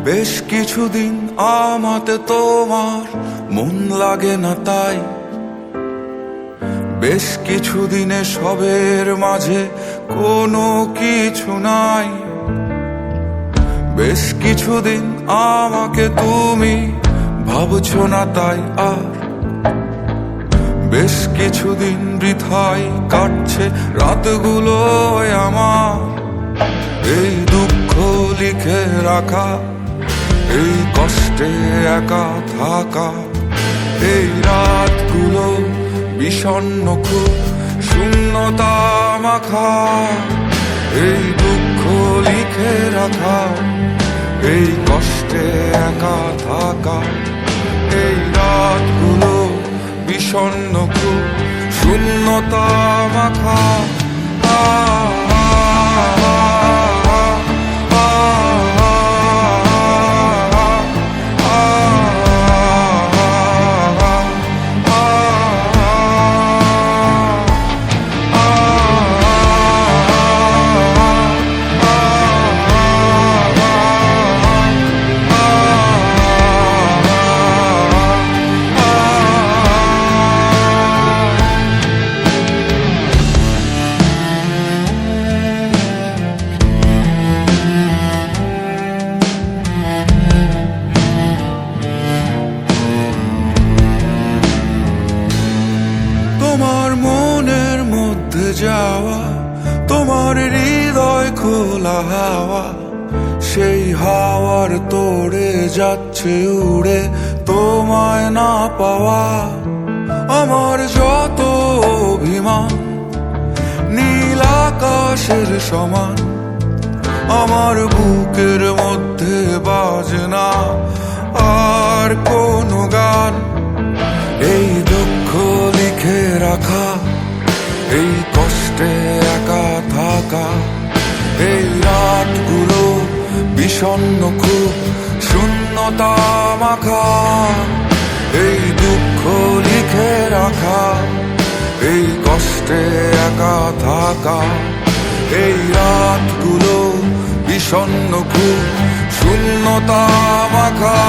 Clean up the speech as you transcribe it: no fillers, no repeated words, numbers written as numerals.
বেশ কিছুদিন আমাতে তোমার মন লাগে না, তাই বেশ কিছুদিনে সবের মাঝে কোনো কিছু নাই। বেশ কিছুদিন আমাকে তুমি ভাবছো না, তাই আর বেশ কিছুদিন বৃথাই কাটছে রাতগুলো আমার। এই দুঃখ লিখে রাখা, এই কষ্টে একা থাকা, এই রাতগুলো বিষণ্ণ খুব শূন্যতা মাখা। এই দুঃখ লিখে রাখা, এই কষ্টে একা থাকা, এই রাতগুলো বিষণ্ণ খুব শূন্যতা মাখা। তোমার মনের মধ্যে যাওয়া, তোমার হৃদয় খোলা হাওয়া, সেই হাওয়ার তোড়ে যাচ্ছে উড়ে তোমায় না পাওয়া। আমার যত অভিমান নীল আকাশের সমান, আমার বুকের মধ্যে বাজে না আর কোনো গান। এই দুঃখ লিখে রাখা, এই কষ্টে একা থাকা, এই রাতগুলো বিষণ্ণ খুব শূন্যতা মাখা। এই দুঃখ লিখে রাখা, এই কষ্টে একা থাকা, এই রাতগুলো বিষণ্ণ খুব শূন্যতা মাখা।